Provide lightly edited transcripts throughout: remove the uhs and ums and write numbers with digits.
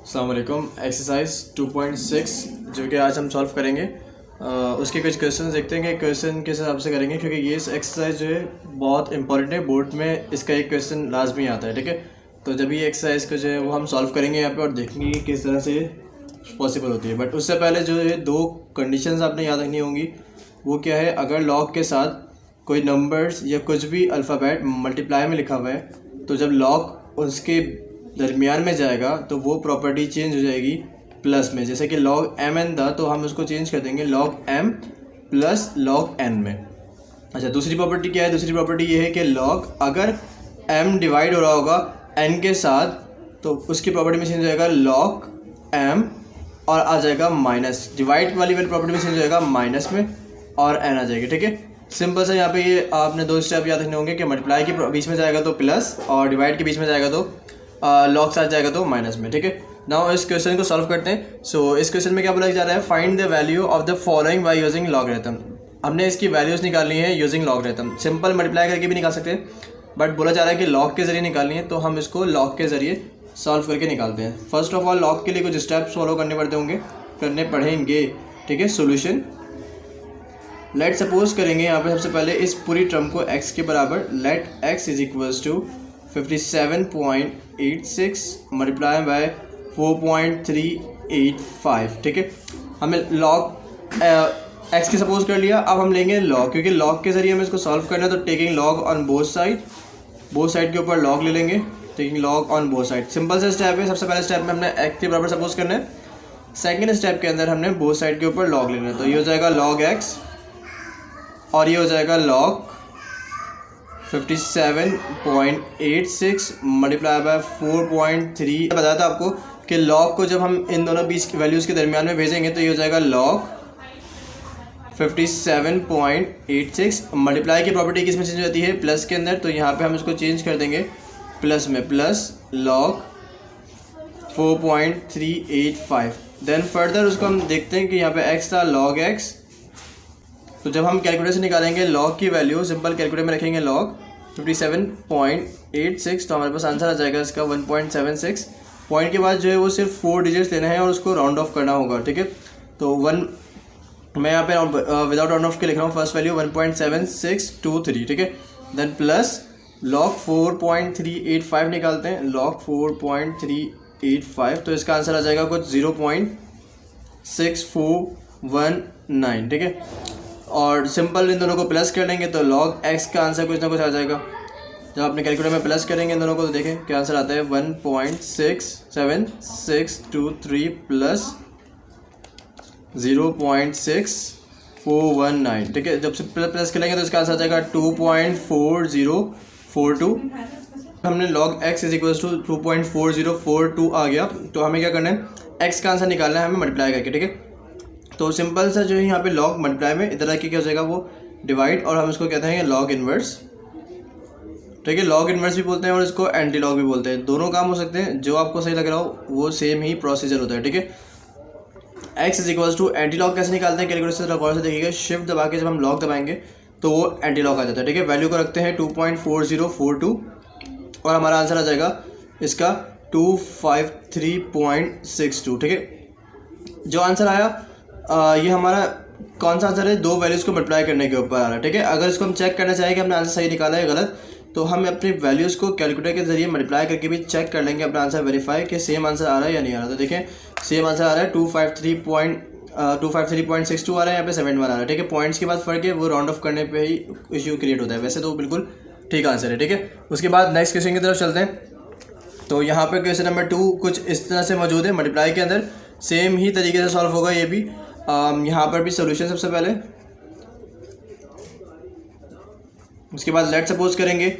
अस्सलाम वालेकुम। एक्सरसाइज 2.6 जो कि आज हम सॉल्व करेंगे, उसके कुछ क्वेश्चन देखते हैं कि क्वेश्चन किस हिसाब से करेंगे, क्योंकि ये एक्सरसाइज जो है बहुत इंपॉर्टेंट है। बोर्ड में इसका एक क्वेश्चन लाजमी आता है, ठीक है। तो जब ये एक्सरसाइज को जो है वो हम सॉल्व करेंगे यहाँ पे और देखेंगे कि किस तरह से पॉसिबल होती है। बट उससे पहले जो है दो कंडीशंस आपने याद रखनी होंगी। वो क्या है, अगर लॉग के साथ कोई नंबर्स या कुछ भी अल्फ़ाबेट मल्टीप्लाई में लिखा हुआ है तो जब लॉग उसके दरमियान में जाएगा तो वो प्रॉपर्टी चेंज हो जाएगी प्लस में। जैसे कि लॉग एम एन था तो हम उसको चेंज कर देंगे log m plus log n में। अच्छा, दूसरी प्रॉपर्टी क्या है? दूसरी प्रॉपर्टी ये है कि लॉग अगर एम डिवाइड हो रहा होगा एन के साथ तो उसकी प्रॉपर्टी में चेंज हो जाएगा लॉग एम और आ जाएगा माइनस। डिवाइड वाली प्रॉपर्टी में चेंज हो जाएगा माइनस में और एन आ जाएगी, ठीक है। सिंपल से यहाँ पे ये आपने दो स्टेप याद रखने होंगे कि मल्टीप्लाई के बीच में जाएगा तो प्लस और डिवाइड के बीच में जाएगा तो लॉग साथ जाएगा तो माइनस में, ठीक है। नाउ इस क्वेश्चन को सॉल्व करते हैं। सो इस क्वेश्चन में क्या बोला जा रहा है, find the value of the following by using logarithm. हमने इसकी वैल्यूज़ निकालनी है यूजिंग लॉगरिथम। सिंपल मल्टीप्लाई करके भी निकाल सकते हैं, बट बोला जा रहा है कि लॉग के ज़रिए निकालनी है, तो हम इसको लॉग के ज़रिए सॉल्व करके निकालते हैं। फर्स्ट ऑफ ऑल लॉग के लिए कुछ स्टेप्स फॉलो करने पड़ेंगे, ठीक है। सोल्यूशन लेट सपोज करेंगे यहाँ पे सबसे पहले इस पूरी टर्म को x के बराबर let x is equals to 57.86 multiply by 4.385, ठीक है। हमें लॉग x के सपोज कर लिया। अब हम लेंगे लॉग, क्योंकि लॉग के ज़रिए हमें इसको सॉल्व करना है, तो taking log on both side के ऊपर लॉग ले लेंगे। Taking log on both side simple से स्टेप है। सबसे पहले स्टेप में हमने x के बराबर सपोज करना है। सेकेंड स्टेप के अंदर हमने बोथ साइड के ऊपर लॉग लेना है, तो ये हो जाएगा लॉग x और ये हो जाएगा लॉग 57.86 मल्टीप्लाई बाय 4.3। बताया था आपको कि लॉग को जब हम इन दोनों बीच वैल्यूज़ के दरमियान में भेजेंगे तो ये हो जाएगा लॉग 57.86। मल्टीप्लाई की प्रॉपर्टी किस में चेंज होती है, प्लस के अंदर, तो यहाँ पे हम इसको चेंज कर देंगे प्लस में, प्लस लॉग 4.385। देन फर्दर उसको हम देखते हैं कि यहाँ पे x था लॉग x, तो जब हम कैलकुलेटर से निकालेंगे लॉग की वैल्यू, सिंपल कैलकुलेटर में रखेंगे लॉग 57.86, तो हमारे पास आंसर आ जाएगा इसका 1.76। पॉइंट के बाद जो है वो सिर्फ 4 डिजिट्स लेना है और उसको राउंड ऑफ करना होगा, ठीक है। तो मैं यहाँ पे विदाउट राउंड ऑफ के लिख रहा हूँ। फर्स्ट वैल्यू 1.7623, ठीक है। देन प्लस लॉग 4.385 निकालते हैं, लॉग 4.385, तो इसका आंसर आ जाएगा कुछ 0.6419, ठीक है। और सिंपल इन दोनों को प्लस कर लेंगे तो लॉग x का आंसर कुछ ना कुछ आ जाएगा। जब अपने कैलकुलेटर में प्लस करेंगे इन दोनों को तो देखें क्या आंसर आता है, 1.67623 प्लस 0.6419, ठीक है। जब से प्लस करेंगे तो इसका आंसर आ जाएगा 2.4042। हमने log x is equals to 2.4042 आ गया, तो हमें क्या करना है, x का आंसर निकालना है हमें मल्टीप्लाई करके, ठीक है। तो सिंपल सा जो है यहाँ पे लॉग मल्टीप्लाई में इधर आके क्या हो जाएगा, वो डिवाइड, और हम इसको कहते हैं लॉग इन्वर्स, ठीक है। लॉग इन्वर्स भी बोलते हैं और इसको एंटी लॉग भी बोलते हैं, दोनों काम हो सकते हैं। जो आपको सही लग रहा हो वो सेम ही प्रोसीजर होता है, ठीक है। x is equals to anti log कैसे निकालते हैं, कैलकुलेटर से गौर से देखिएगा। शिफ्ट दबा के जब हम लॉग दबाएंगे तो वो एंटी लॉग आ जाता है, ठीक है। वैल्यू को रखते हैं 2.4042 और हमारा आंसर आ जाएगा इसका 253.62, ठीक है। जो आंसर आया ये हमारा कौन सा आंसर है, दो वैल्यूज़ को मल्टीप्लाई करने के ऊपर आ रहा है, ठीक है। अगर इसको हम चेक करना चाहें कि हमने आंसर सही निकाला है गलत, तो हम अपनी वैल्यूज़ को कैलकुलेटर के जरिए मल्टीप्लाई करके भी चेक कर लेंगे अपना आंसर, वेरीफाई कि सेम आंसर आ रहा है या नहीं आ रहा। तो देखें सेम आंसर आ रहा है 253.62 आ रहा है, यहाँ पे 71 आ रहा है, ठीक है। पॉइंट्स के बाद फ़र्क है, वो राउंड ऑफ करने पर ही इशू क्रिएट होता है, वैसे तो बिल्कुल ठीक आंसर है, ठीक है। उसके बाद नेक्स्ट क्वेश्चन की तरफ चलते हैं। तो यहाँ पर क्वेश्चन नंबर 2 कुछ इस तरह से मौजूद है, मल्टीप्लाई के अंदर सेम ही तरीके से सॉल्व होगा ये भी। यहाँ पर भी सोल्यूशन सबसे पहले, उसके बाद लेट सपोज करेंगे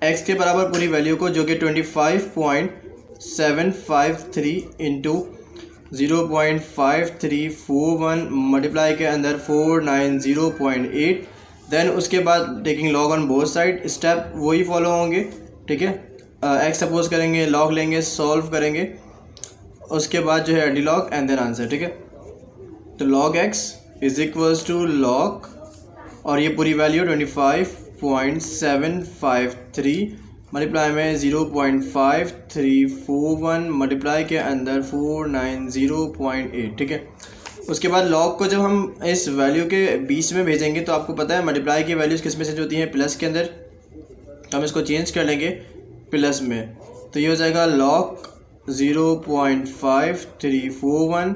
x के बराबर पूरी वैल्यू को, जो कि 25.753 इंटू 0.5341 मल्टीप्लाई के अंदर 490.8। देन उसके बाद taking log on both side, step वही फॉलो होंगे, ठीक है। x सपोज करेंगे, लॉग लेंगे, सॉल्व करेंगे, उसके बाद जो है anti log and then answer, ठीक है। तो log x is equals to log, और ये पूरी वैल्यू 25.753 मल्टीप्लाई में 0.5341 मल्टीप्लाई के अंदर 490.8, ठीक है। उसके बाद लॉग को जब हम इस वैल्यू के बीच में भेजेंगे तो आपको पता है मल्टीप्लाई की वैल्यूज़ किस में चेंज होती हैं, प्लस के अंदर। तो हम इसको चेंज कर लेंगे प्लस में, तो ये हो जाएगा लॉग 0.5341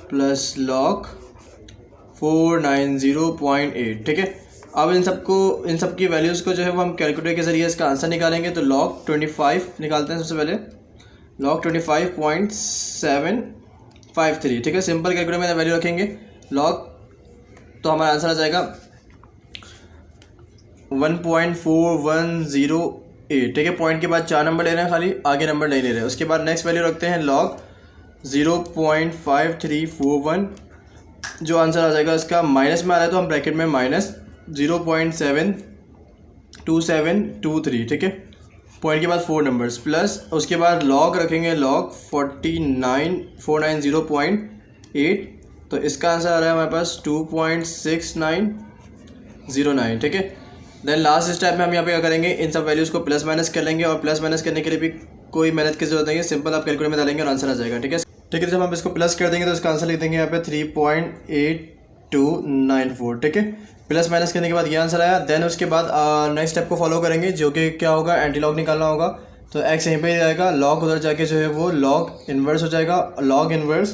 प्लस लॉग 490.8, ठीक है। अब इन सब की वैल्यूज़ को जो है वो हम कैलकुलेटर के ज़रिए इसका आंसर निकालेंगे। तो लॉग 25 निकालते हैं सबसे पहले, लॉग 25.753, ठीक है। सिंपल कैलकुलेटर में वैल्यू रखेंगे लॉग, तो हमारा आंसर आ जाएगा 1.4108, ठीक है। पॉइंट के बाद 4 नंबर ले रहे हैं खाली, आगे नंबर नहीं ले रहे हैं। उसके बाद नेक्स्ट वैल्यू रखते हैं लॉग 0.5341, जो आंसर आ जाएगा इसका माइनस में आ रहा है तो हम ब्रैकेट में माइनस 0.72723, ठीक है। पॉइंट के बाद 4 नंबर्स प्लस, उसके बाद लॉग रखेंगे लॉग 490.8, तो इसका आंसर आ रहा है हमारे पास 2.6909, ठीक है। देन लास्ट स्टेप में हम यहाँ पे क्या करेंगे, इन सब वैल्यूज़ को प्लस माइनस कर लेंगे, और प्लस माइनस करने के लिए भी कोई मेहनत की जरूरत नहीं है, सिंपल आप कैलकुलेटर में डालेंगे और आंसर आ जाएगा, ठीक है। ठीक है, जब हम इसको प्लस कर देंगे तो इसका आंसर लिख देंगे यहाँ पे 3.8294, ठीक है। प्लस माइनस करने के बाद ये आंसर आया। देन उसके बाद नेक्स्ट स्टेप को फॉलो करेंगे, जो कि क्या होगा, एंटी लॉग निकालना होगा। तो एक्स यहीं पे ही जाएगा, लॉग उधर जाके जो है वो लॉग इन्वर्स हो जाएगा, लॉग इन्वर्स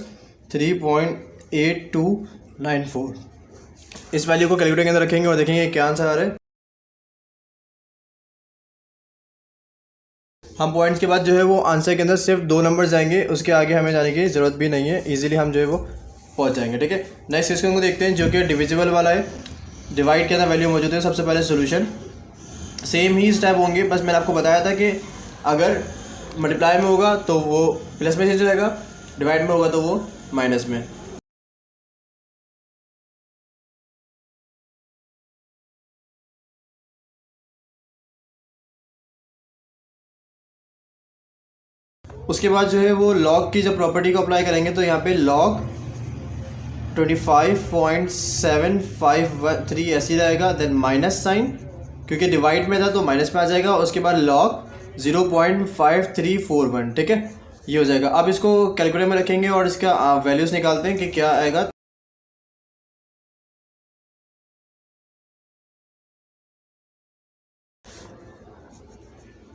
3.8294। इस वैल्यू को कैलकुलेटर के अंदर रखेंगे और देखेंगे क्या आंसर आ रहा है। हम पॉइंट्स के बाद जो है वो आंसर के अंदर सिर्फ 2 नंबर जाएंगे, उसके आगे हमें जाने की ज़रूरत भी नहीं है, इजीली हम जो है वो पहुंच जाएंगे, ठीक है। नेक्स्ट क्वेश्चन को देखते हैं, जो कि डिविजिबल वाला है। डिवाइड के अंदर वैल्यू मौजूद है। सबसे पहले सोल्यूशन सेम ही स्टेप होंगे, बस मैंने आपको बताया था कि अगर मल्टीप्लाई में होगा तो वो प्लस में चेंज हो जाएगा, डिवाइड में होगा तो वो माइनस में। उसके बाद जो है वो लॉग की जब प्रॉपर्टी को अप्लाई करेंगे तो यहाँ पे लॉग 25.753 ऐसी रहेगा, देन माइनस साइन, क्योंकि डिवाइड में था तो माइनस में आ जाएगा। उसके बाद लॉग 0.5341, ठीक है, ये हो जाएगा। अब इसको कैलकुलेटर में रखेंगे और इसका वैल्यूज़ निकालते हैं कि क्या आएगा।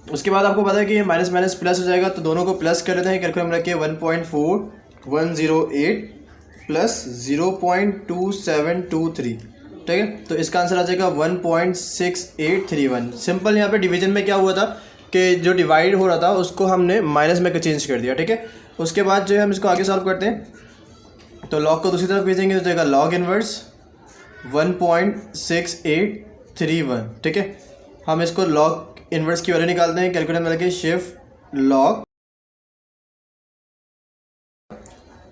उसके बाद आपको पता है कि ये माइनस माइनस प्लस हो जाएगा, तो दोनों को प्लस कर देते हैं। कैलकुलेटर में रखिए 1.4108 प्लस 0.2723, ठीक है। तो इसका आंसर आ जाएगा 1.6831। सिंपल यहाँ पे डिवीजन में क्या हुआ था कि जो डिवाइड हो रहा था उसको हमने माइनस में चेंज कर दिया, ठीक है। उसके बाद जो है हम इसको आगे सॉल्व करते हैं, तो लॉग को दूसरी तरफ भेजेंगे तो जाएगा लॉग इनवर्स 1.6831, ठीक है। हम इसको लॉग इन्वर्स की वैल्यू निकालते हैं। कैलकुलेटर में लगे शिफ्ट लॉग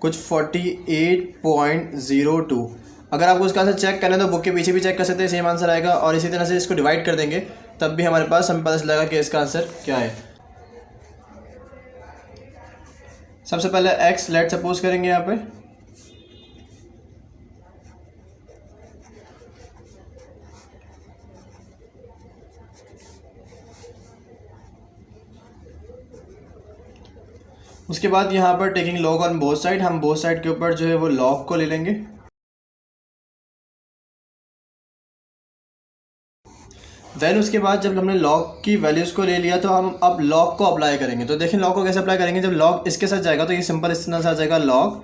कुछ 48.02। अगर आपको उसका आंसर चेक करना है तो बुक के पीछे भी चेक कर सकते हैं, सेम आंसर आएगा। और इसी तरह से इसको डिवाइड कर देंगे तब भी हमें पता चलेगा कि इसका आंसर क्या है। सबसे पहले एक्स लेट सपोज करेंगे यहाँ पे, उसके बाद यहाँ पर taking log on both side, हम बोथ साइड के ऊपर जो है वो लॉग को ले लेंगे। देन उसके बाद जब हमने लॉग की वैल्यूज़ को ले लिया तो हम अब लॉग को अप्लाई करेंगे। तो देखें लॉग को कैसे अप्लाई करेंगे, जब लॉग इसके साथ जाएगा तो ये सिंपल इस तरह से आ जाएगा लॉग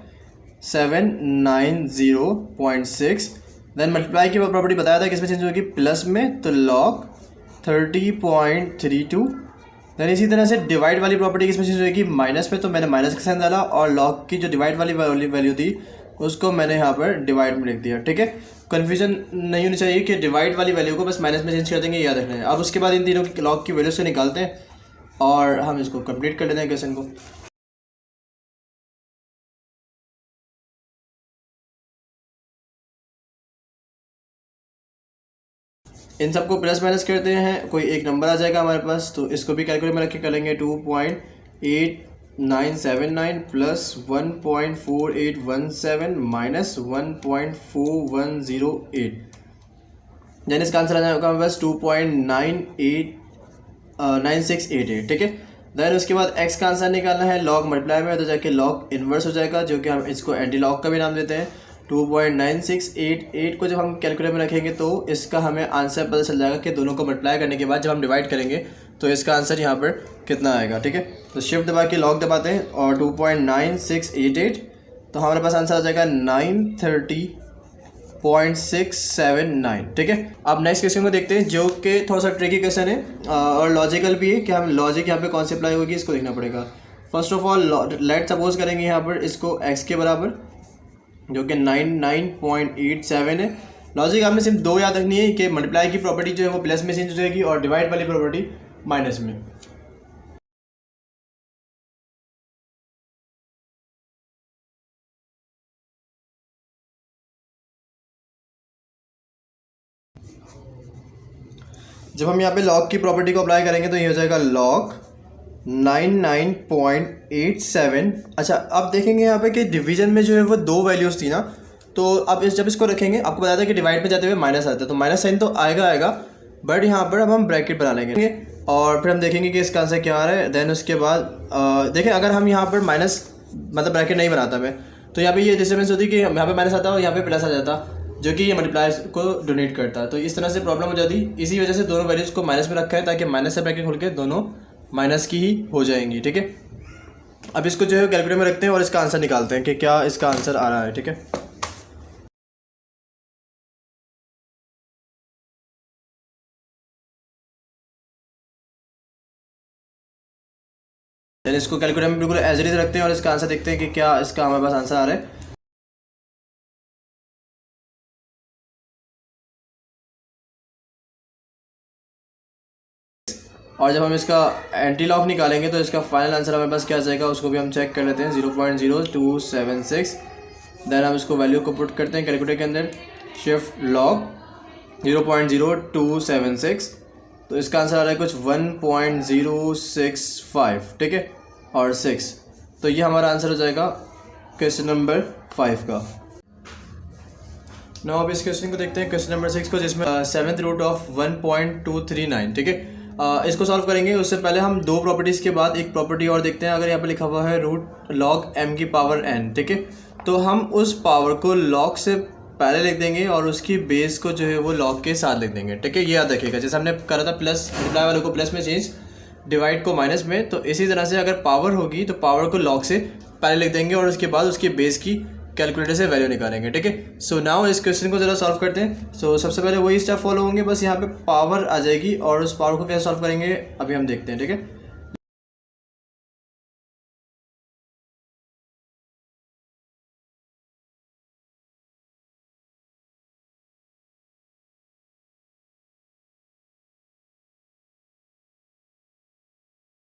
790.6। देन मल्टीप्लाई की प्रॉपर्टी बताया था किसमें चेंज होगी, प्लस में, तो लॉग 30.32। देन इसी तरह से डिवाइड वाली प्रॉपर्टी किसमें चेंज होगी, माइनस में, तो मैंने माइनस का साइन डाला और लॉग की जो डिवाइड वाली वैल्यू थी उसको मैंने यहाँ पर डिवाइड में लिख दिया, ठीक है। कन्फ्यूजन नहीं होनी चाहिए कि डिवाइड वाली वैल्यू को बस माइनस में चेंज कर देंगे, याद रखना है। अब उसके बाद इन तीनों की लॉग की वैल्यू से निकालते हैं और हम इसको कंप्लीट कर लेते हैं क्वेश्चन को। इन सबको प्लस माइनस करते हैं, कोई एक नंबर आ जाएगा हमारे पास, तो इसको भी कैलकुलेटर में रख के करेंगे। 2.8979 प्लस 1.4817 माइनस 1.4108, यानी इसका आंसर आ जाएगा हमारे पास 2.98 9688, ठीक है। देन उसके बाद x का आंसर निकालना है लॉग मल्टीप्लाई में, तो जाके लॉग इन्वर्स हो जाएगा, जो कि हम इसको एंटी लॉग का भी नाम देते हैं। 2.9688 को जब हम कैलकुलेटर में रखेंगे तो इसका हमें आंसर पता चल जाएगा कि दोनों को मल्टीप्लाई करने के बाद जब हम डिवाइड करेंगे तो इसका आंसर यहाँ पर कितना आएगा, ठीक है। तो शिफ्ट दबा के लॉग दबाते हैं और 2.9688, तो हमारे पास आंसर आ जाएगा 930.679, ठीक है। अब नेक्स्ट क्वेश्चन को देखते हैं, जो कि थोड़ा सा ट्रिकी क्वेश्चन है और लॉजिकल भी है कि हम लॉजिक यहाँ पे कौन से अप्लाई होगी इसको देखना पड़ेगा। First of all let suppose करेंगे यहाँ पर इसको x के बराबर, जो कि 99.87 है। लॉजिक आपने सिर्फ दो याद रखनी है कि मल्टीप्लाई की प्रॉपर्टी जो है वो प्लस में चेंज हो जाएगी और डिवाइड वाली प्रॉपर्टी माइनस में। जब हम यहाँ पे लॉग की प्रॉपर्टी को अप्लाई करेंगे तो ये हो जाएगा लॉग 99.87। अच्छा, अब देखेंगे यहाँ पे कि डिवीजन में जो है वो दो वैल्यूज़ थी ना, तो अब जब इसको रखेंगे आपको बताया था कि डिवाइड में जाते हुए माइनस आता है, तो माइनस साइन तो आएगा, बट यहाँ पर अब हम ब्रैकेट बना लेंगे और फिर हम देखेंगे कि इसका आंसर क्या आ रहा है। देन उसके बाद देखें, अगर हम यहाँ पर माइनस मतलब ब्रैकेट नहीं बनाता मैं, तो यहाँ पे ये डिस्टर्बेंस होती कि यहाँ पे माइनस आता और यहाँ पे प्लस आ जाता, जो कि ये मल्टीप्लाई को डोनेट करता है। तो इस तरह से प्रॉब्लम हो जाती, इसी वजह से दोनों वैल्यूज़ को माइनस में रखा है ताकि माइनस से ब्रैकेट खोल के दोनों माइनस की ही हो जाएंगी, ठीक है। अब इसको जो है कैलकुलेटर में रखते हैं और इसका आंसर निकालते हैं कि क्या इसका आंसर आ रहा है, ठीक है। देन इसको कैलकुलेटर में बिल्कुल एज इट इज रखते हैं और इसका आंसर देखते हैं कि क्या इसका हमारे पास आंसर आ रहा है। और जब हम इसका एंटी लॉग निकालेंगे तो इसका फाइनल आंसर हमारे पास क्या आ जाएगा, उसको भी हम चेक कर लेते हैं, 0.0276। देन हम इसको वैल्यू को पुट करते हैं कैलकुलेटर के अंदर, शिफ्ट लॉग 0.0276, तो इसका आंसर आ रहा है कुछ 1.065, ठीक है, और 6। तो ये हमारा आंसर हो जाएगा क्वेश्चन नंबर 5 का। नाउ अब इस क्वेश्चन को देखते हैं, क्वेश्चन नंबर 6 को, जिसमें 7th रूट ऑफ 1.239, ठीक है। इसको सॉल्व करेंगे उससे पहले हम दो प्रॉपर्टीज़ के बाद एक प्रॉपर्टी और देखते हैं। अगर यहाँ पे लिखा हुआ है रूट लॉग m की पावर n, ठीक है, तो हम उस पावर को लॉग से पहले लिख देंगे और उसकी बेस को जो है वो लॉग के साथ लिख देंगे, ठीक है। ये याद रखिएगा, जैसे हमने करा था प्लस मल्टीप्लाई वाले को प्लस में चेंज, डिवाइड को माइनस में, तो इसी तरह से अगर पावर होगी तो पावर को लॉग से पहले लिख देंगे और उसके बाद उसकी बेस की कैलकुलेटर से वैल्यू निकालेंगे, ठीक है। सो नाउ इस क्वेश्चन को ज़रा सॉल्व करते हैं। सो सबसे पहले वही स्टेप फॉलो होंगे, बस यहाँ पे पावर आ जाएगी और उस पावर को कैसे सॉल्व करेंगे अभी हम देखते हैं, ठीक है।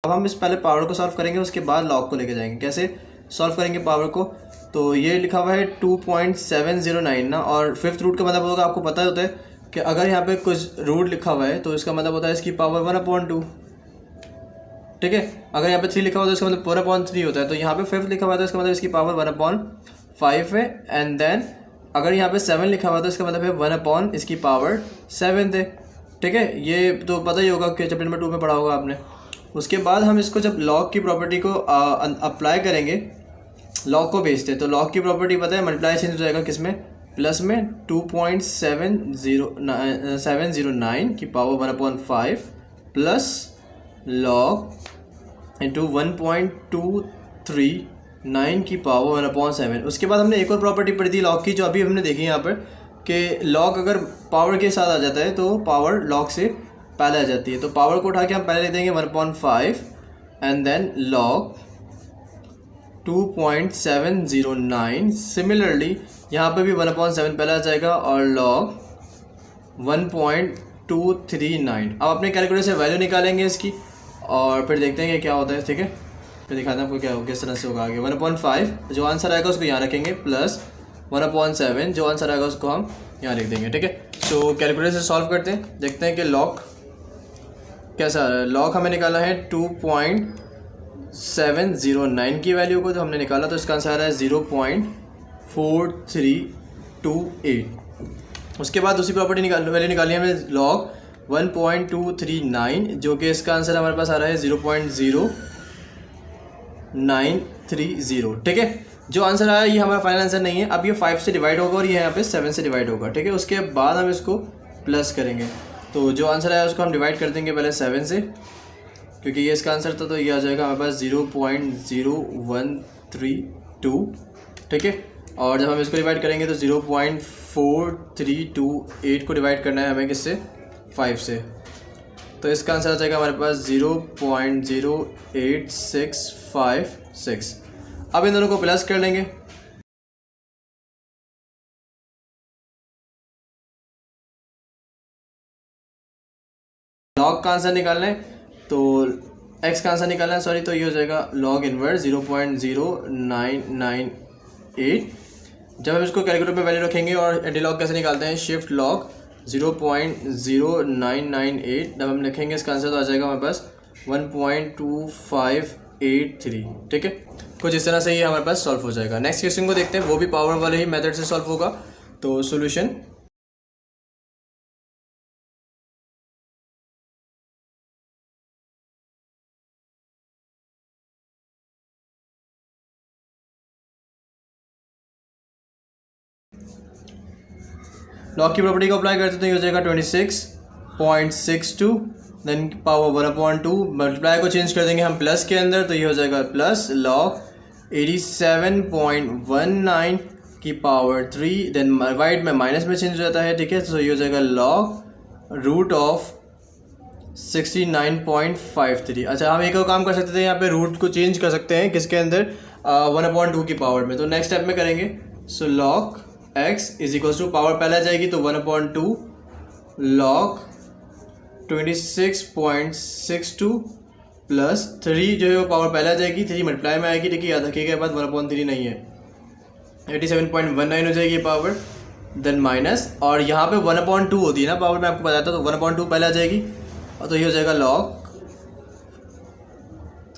अब हम इस पहले पावर को सॉल्व करेंगे, उसके बाद लॉग को लेके जाएंगे। कैसे सॉल्व करेंगे पावर को, तो ये लिखा हुआ है 2.709 ना, और 5th रूट का मतलब होगा, आपको पता होता है कि अगर यहाँ पे कुछ रूट लिखा हुआ है तो इसका मतलब होता है इसकी पावर 1/2, ठीक है। अगर यहाँ पे 3 लिखा हुआ है तो इसका मतलब 4/3 होता है। तो यहाँ पे 5th लिखा हुआ है तो इसका मतलब इसकी पावर 1/5 है। एंड देन अगर यहाँ पे 7 लिखा हुआ है तो इसका मतलब है 1/ इसकी पावर 7 है, ठीक है। ये तो पता ही होगा कि चैप्टर नंबर 2 में पढ़ा होगा आपने। उसके बाद हम इसको जब लॉग की प्रॉपर्टी को अप्लाई करेंगे, लॉग को भेजते हैं, तो लॉग की प्रॉपर्टी पता है मल्टीप्लाई चेंज हो जाएगा किस में, प्लस में 2.709 की पावर 1/5 प्लस लॉग इंटू 1.239 की पावर 1/7। उसके बाद हमने एक और प्रॉपर्टी पढ़ी थी लॉग की, जो अभी हमने देखी यहाँ पर, कि लॉग अगर पावर के साथ आ जाता है तो पावर लॉग से पहले आ जाती है। तो पावर को उठा के हम पहले लिख देंगे 1/5 एंड देन लॉग 2.709। सिमिलरली यहाँ पे भी 1/7 पहले आ जाएगा और लॉग 1.239। अब अपने कैलकुलेटर से वैल्यू निकालेंगे इसकी और फिर देखते हैं कि क्या होता है, ठीक है। फिर दिखाते हैं आपको क्या किस तरह से होगा आगे। 1/5 जो आंसर आएगा उसको यहाँ रखेंगे, प्लस 1/7 जो आंसर आएगा उसको हम यहाँ लिख देंगे, ठीक है। तो कैलकुलेटर से सॉल्व करते हैं, देखते हैं कि लॉग कैसा आ रहा है। लॉग हमें निकाला है 2.709 की वैल्यू को, तो हमने निकाला तो इसका आंसर आ रहा है 0.4328। उसके बाद दूसरी प्रॉपर्टी वैल्यू निकाली हमने लॉग 1.239, जो कि इसका आंसर हमारे पास आ रहा है 0.0930, ठीक है। जो आंसर आया ये हमारा फाइनल आंसर नहीं है। अब ये 5 से डिवाइड होगा और ये यहाँ पे 7 से डिवाइड होगा, ठीक है। उसके बाद हम इसको प्लस करेंगे, तो जो आंसर आया उसको हम डिवाइड कर देंगे पहले 7 से, क्योंकि ये इसका आंसर था, तो ये आ जाएगा हमारे पास 0.0132, ठीक है। और जब हम इसको डिवाइड करेंगे तो 0.4328 को डिवाइड करना है हमें किससे, 5 से, तो इसका आंसर आ जाएगा हमारे पास 0.08656। अब इन दोनों को प्लस कर लेंगे, लॉग का आंसर निकालना है, तो एक्स का आंसर निकालना है, सॉरी, तो ये हो जाएगा लॉग इनवर्स 0.0998। जब हम इसको कैलकुलेटर पे वैल्यू रखेंगे, और एंटी लॉग कैसे निकालते हैं, शिफ्ट लॉग 0.0998, जब हम लिखेंगे इसका आंसर तो आ जाएगा हमारे पास 1.2583, ठीक है। कुछ इस तरह से ये हमारे पास सॉल्व हो जाएगा। नेक्स्ट क्वेश्चन को देखते हैं, वो भी पावर वाले ही मेथड से सॉल्व होगा। तो सोल्यूशन, लॉग की प्रॉपर्टी को अप्लाई करते तो ये हो जाएगा 26.62, देन पावर 1/2, मल्टीप्लाई को चेंज कर देंगे हम प्लस के अंदर, तो ये हो जाएगा प्लस लॉग 87.19 की पावर 3, देन डिवाइड में माइनस में चेंज हो जाता है, ठीक है। तो ये हो जाएगा लॉग रूट ऑफ 69.53। अच्छा, हम एक और काम कर सकते थे, यहाँ पे रूट को चेंज कर सकते हैं किसके अंदर, 1/2 की पावर में। तो नेक्स्ट स्टेप में करेंगे, so log x is equal to, power पहले आ जाएगी तो 1/2 लॉग 26.62 प्लस 3, जो है वो पावर पहले आ जाएगी, 3 मल्टीप्लाई में आएगी, ठीक है। याद रखिएगा बाद 1/3 नहीं है, 87.19 हो जाएगी पावर, देन माइनस, और यहाँ पे 1/2 होती है ना पावर, मैं आपको बताता हूँ, तो 1/2 पहले आ जाएगी, और तो ये हो जाएगा लॉग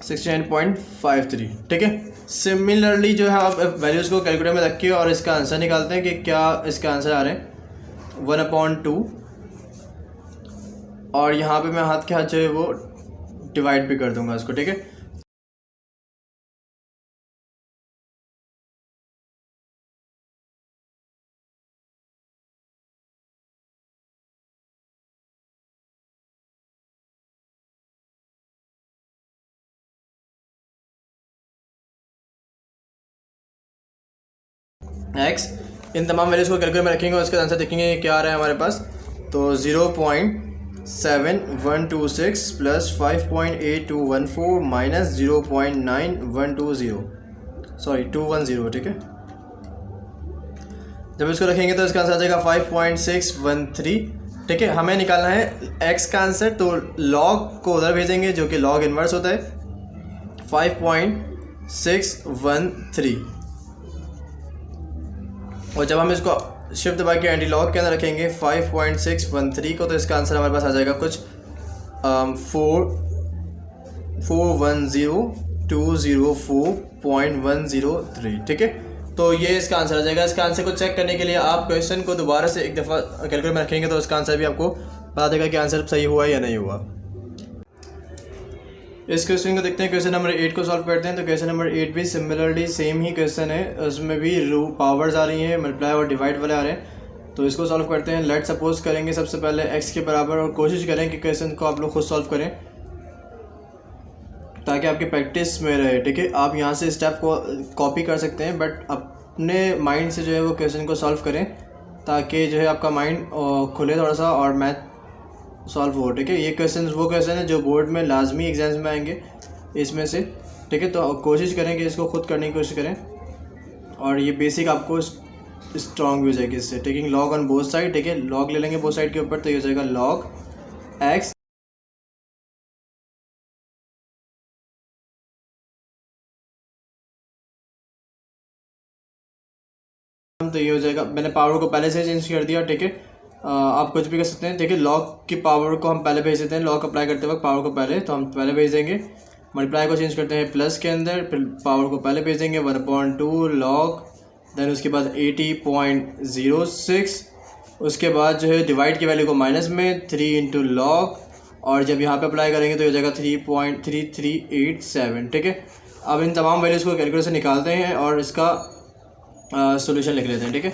69.53, ठीक है। सिमिलरली जो है आप वैल्यूज़ को कैलकुलेटर में रखिए और इसका आंसर निकालते हैं कि क्या इसका आंसर आ रहे हैं 1/2, और यहाँ पे मैं हाथ के हाथ जो है वो डिवाइड भी कर दूंगा इसको, ठीक है। एक्स, इन तमाम वैल्यूज़ को कैलकुलेटर में रखेंगे और इसका आंसर देखेंगे क्या आ रहा है हमारे पास, तो 0.7126 प्लस 5.8214 माइनस 0.9120, सॉरी 210, ठीक है। जब इसको रखेंगे तो इसका आंसर आ जाएगा 5.613, ठीक है। हमें निकालना है एक्स का आंसर, तो लॉग को उधर भेजेंगे जो कि लॉग इन्वर्स होता है 5.613, और जब हम इसको शिफ्ट दबा के एंटी लॉग के अंदर रखेंगे 5.613 को, तो इसका आंसर हमारे पास आ जाएगा कुछ 4,10204.103, ठीक है। तो ये इसका आंसर आ जाएगा। इसका आंसर को चेक करने के लिए आप क्वेश्चन को दोबारा से एक दफ़ा कैलकुलेटर में रखेंगे तो इसका आंसर भी आपको बता देगा कि आंसर सही हुआ या नहीं हुआ। इस क्वेश्चन को देखते हैं, क्वेश्चन नंबर 8 को सॉल्व करते हैं। तो क्वेश्चन नंबर 8 भी सिमिलरली सेम ही क्वेश्चन है, उसमें भी पावर्स आ रही हैं, मल्टीप्लाई और डिवाइड वाले आ रहे हैं। तो इसको सॉल्व करते हैं। लेट सपोज करेंगे सबसे पहले x के बराबर, और कोशिश करें कि क्वेश्चन को आप लोग खुद सॉल्व करें ताकि आपके प्रैक्टिस में रहे, ठीक है। आप यहाँ से स्टेप को कॉपी कर सकते हैं, बट अपने माइंड से जो है वो क्वेश्चन को सॉल्व करें ताकि जो है आपका माइंड खुले थोड़ा सा और मैथ सॉल्व हो, ठीक है। ये क्वेश्चन वो क्वेश्चन है जो बोर्ड में लाजमी एग्जाम्स में आएंगे इसमें से, ठीक है। तो कोशिश करें कि इसको खुद करने की कोशिश करें, और ये बेसिक आपको स्ट्रॉन्ग भी हो जाएगी इससे। Taking log on both side, ठीक है, लॉग ले लेंगे बोथ साइड के ऊपर, तो ये हो जाएगा लॉग एक्स, तो ये हो जाएगा, मैंने पावर को पहले से चेंज कर दिया, ठीक है। आप कुछ भी कर सकते हैं, ठीक है। लॉग की पावर को हम पहले भेज देते हैं, लॉग अप्लाई करते वक्त पावर को पहले, तो हम पहले भेज देंगे। मल्टीप्लाई को चेंज करते हैं प्लस के अंदर, फिर पावर को पहले भेज देंगे 1/2 लॉग, देन उसके बाद 80.06 उसके बाद जो है डिवाइड की वैल्यू को माइनस में 3 इंटू लॉग, और जब यहाँ पे अप्लाई करेंगे तो ये हो जाएगा 3.3387। ठीक है, अब इन तमाम वैल्यूज़ को कैलकुलेटर से निकालते हैं और इसका सॉल्यूशन लिख लेते हैं। ठीक है,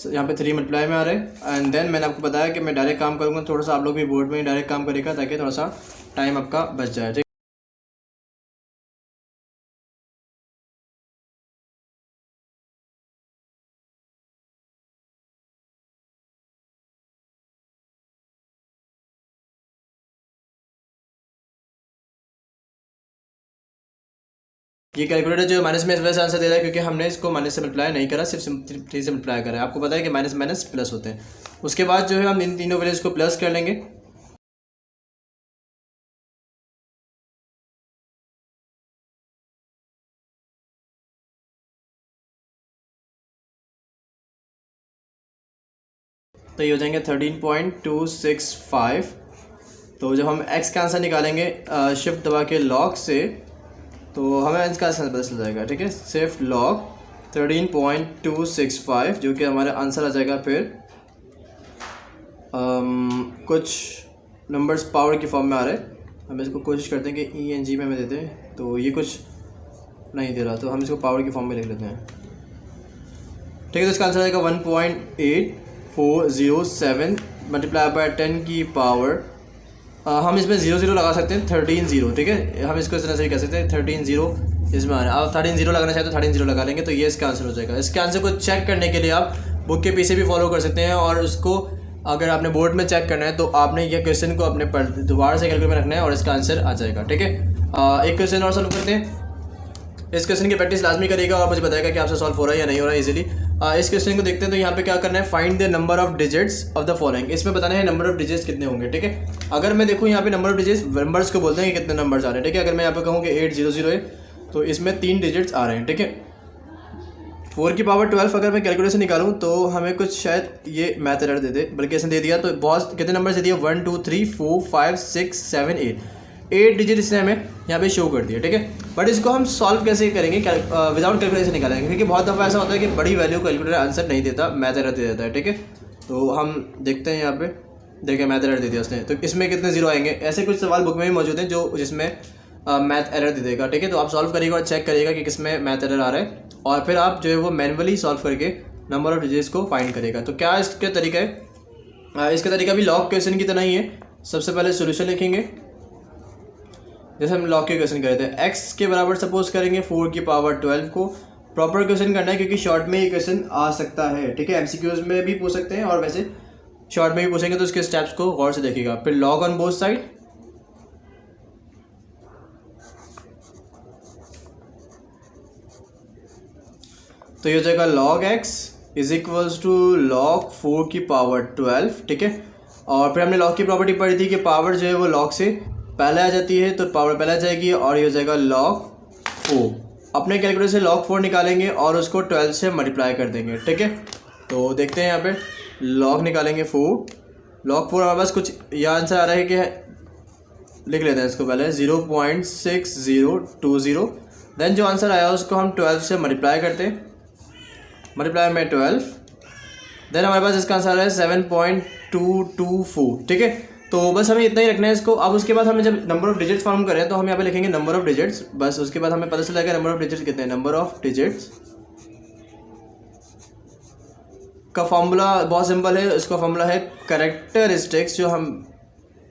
यहाँ पे 3 मल्टीप्लाई में आ रहा है। एंड देन मैंने आपको बताया कि मैं डायरेक्ट काम करूँगा, थोड़ा सा आप लोग भी बोर्ड में डायरेक्ट काम करेगा ताकि थोड़ा सा टाइम आपका बच जाए। ठीक, ये कैलकुलेटर जो माइनस में इस वजह से आंसर दे रहा है क्योंकि हमने इसको माइनस से मल्टीप्लाई नहीं करा, सिर्फ 3 से मल्टीप्लाई करा है। आपको पता है कि माइनस माइनस प्लस होते हैं। उसके बाद जो है हम इन तीनों वैल्यूज़ को प्लस कर लेंगे। तो ये हो जाएंगे 13.265। तो जब हम x का आंसर निकालेंगे शिफ्ट दबा के लॉग से, तो हमें इसका आंसर पता चल जाएगा। ठीक है, सिर्फ लॉग 13.265 जो कि हमारा आंसर आ जाएगा। फिर कुछ नंबर्स पावर की फॉर्म में आ रहे हैं, हम इसको कोशिश करते हैं कि ENG में हमें देते हैं, तो ये कुछ नहीं दे रहा, तो हम इसको पावर की फॉर्म में लिख लेते हैं। ठीक है, तो इसका आंसर आएगा 1.8407 मल्टीप्लाई बाय 10 की पावर, हम इसमें 0 लगा सकते हैं, 13 0। ठीक है, हम इसको इस तरह से भी कह सकते हैं 13 0 इसमें आ रहा है। आप 13 0 लगाना चाहते तो 13 0 लगा लेंगे, तो ये इसका आंसर हो जाएगा। इसके आंसर को चेक करने के लिए आप बुक के पीछे भी फॉलो कर सकते हैं, और उसको अगर आपने बोर्ड में चेक करना है तो आपने ये क्वेश्चन को अपने दोबारा से कैलकुलेट में रखना है और इसका आंसर आ जाएगा। ठीक है, एक क्वेश्चन और सॉल्व करते हैं। इस क्वेश्चन की प्रैक्टिस लाजमी करेगा और मुझे बताएगा कि आपसे सॉल्व हो रहा है या नहीं हो रहा है इजीली। इस क्वेश्चन को देखते हैं। तो यहाँ पे क्या करना है, find the number of digits of the following. इसमें बताना है नंबर ऑफ डिजिट्स कितने होंगे। ठीक है, अगर मैं देखूँ यहाँ पे नंबर ऑफ डिजिट्स, नंबर्स को बोलते हैं कि कितने नंबर्स आ रहे हैं। ठीक है, अगर मैं यहाँ पे कहूँ कि 800 है तो इसमें 3 डिजिट्स आ रहे हैं। ठीक है, 4 की पावर 12 अगर मैं कैलकुलेटर से निकालूँ तो हमें कुछ शायद ये मैथ एरर दे दे, बल्कि इसने दे दिया। तो बहुत कितने नंबर से दिया, 1 2 3 4 5 6 7 8 डिजिट इसने हमें यहाँ पे शो कर दिया। ठीक है, बट इसको हम सॉल्व कैसे करेंगे, विदाउट कैलकुलेशन निकालेंगे, क्योंकि बहुत दफ़ा ऐसा होता है कि बड़ी वैल्यू कैलकुलेटर आंसर नहीं देता, मैथ एरर दे देता है। ठीक है, तो हम देखते हैं यहाँ पे, देखिए मैथ एरर दे दिया उसने, तो इसमें कितने जीरो आएंगे। ऐसे कुछ सवाल बुक में भी मौजूद हैं जो जिसमें मैथ एरर दे देगा। ठीक है, तो आप सॉल्व करिएगा और चेक करिएगा कि किसमें मैथ एरर आ रहा है, और फिर आप जो है वो मैनुअली सॉल्व करके नंबर ऑफ डिजिट्स को फाइंड करेगा। तो क्या इसका तरीका है, इसका तरीका भी लॉग क्वेश्चन की तरह ही है। सबसे पहले सोल्यूशन लिखेंगे, जैसे हम लॉग के क्वेश्चन कर रहे थे। x के बराबर सपोज करेंगे 4 की पावर 12 को। प्रॉपर क्वेश्चन करना है क्योंकि शॉर्ट में ये क्वेश्चन आ सकता है। ठीक है, MCQs में भी पूछ सकते हैं और वैसे शॉर्ट में भी पूछेंगे, तो उसके स्टेप्स को गौर से देखिएगा। फिर लॉग ऑन बोथ साइड, तो ये हो जाएगा log x is equals to log 4 की पावर 12। ठीक है, और फिर हमने लॉग की प्रॉपर्टी पढ़ी थी कि पावर जो है वो लॉग से पहले आ जाती है, तो पावर पहले आ जाएगी, और ये हो जाएगा log 4। अपने कैलकुलेटर से log 4 निकालेंगे और उसको 12 से मल्टीप्लाई कर देंगे। ठीक है, तो देखते हैं यहाँ पे log निकालेंगे 4, log 4 हमारे पास कुछ यह आंसर आ रहा है कि लिख लेते हैं इसको पहले 0.6020। देन जो आंसर आया उसको हम 12 से मल्टीप्लाई करते हैं, मल्टीप्लाई में 12, देन हमारे पास इसका आंसर है 7.224। ठीक है, तो बस हमें इतना ही रखना है इसको। अब उसके बाद हमें जब नंबर ऑफ डिजिट्स फॉर्म करें तो हम यहाँ पे लिखेंगे नंबर ऑफ डिजिट्स, बस उसके बाद हमें पता चल जाएगा नंबर ऑफ डिजिट्स कितने हैं। नंबर ऑफ डिजिट्स का फॉर्मूला बहुत सिंपल है, इसका फॉर्मूला है कैरेक्टरिस्टिक्स जो हम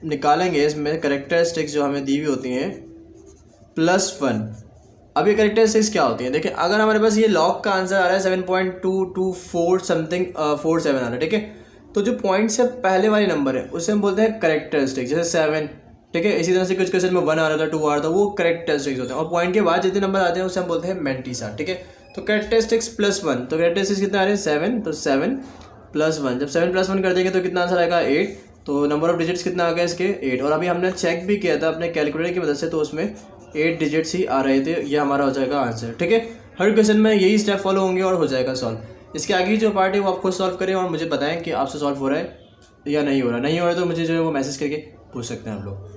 निकालेंगे, इसमें कैरेक्टरिस्टिक्स जो हमें दी हुई होती हैं +1। अब ये कैरेक्टरिस्टिक्स क्या होती हैं, देखिए अगर हमारे पास ये लॉग का आंसर आ रहा है 7.224 समथिंग 47 आ रहा है। ठीक है, तो जो पॉइंट से पहले वाले नंबर है उसे हम बोलते हैं कैरेक्टरिस्टिक्स, जैसे 7। ठीक है, इसी तरह से कुछ क्वेश्चन में 1 आ रहा था, 2 आ रहा था, वो कैरेक्टरिस्टिक्स होते हैं, और पॉइंट के बाद जितने नंबर आते हैं उसे हम बोलते हैं मैंटीसा। ठीक है, तो कैरेक्टरिस्टिक्स +1, तो कैरेक्टरिस्टिक्स कितने आ रहे हैं 7, तो 7 + 1, जब 7 + 1 कर देंगे तो कितना आंसर आएगा 8। तो नंबर ऑफ डिजिट्स कितना आ गया इसके 8, और अभी हमने चेक भी किया था अपने कैलकुलेटर की मदद से, तो उसमें 8 डिजिट्स ही आ रहे थे। ये हमारा हो जाएगा आंसर। ठीक है, हर क्वेश्चन में यही स्टेप फॉलो होंगे और हो जाएगा सॉल्व। इसके आगे की जो पार्ट है वो आप खुद सॉल्व करें और मुझे बताएं कि आपसे सॉल्व हो रहा है या नहीं हो रहा। नहीं हो रहा तो मुझे जो है वो मैसेज करके पूछ सकते हैं आप लोग।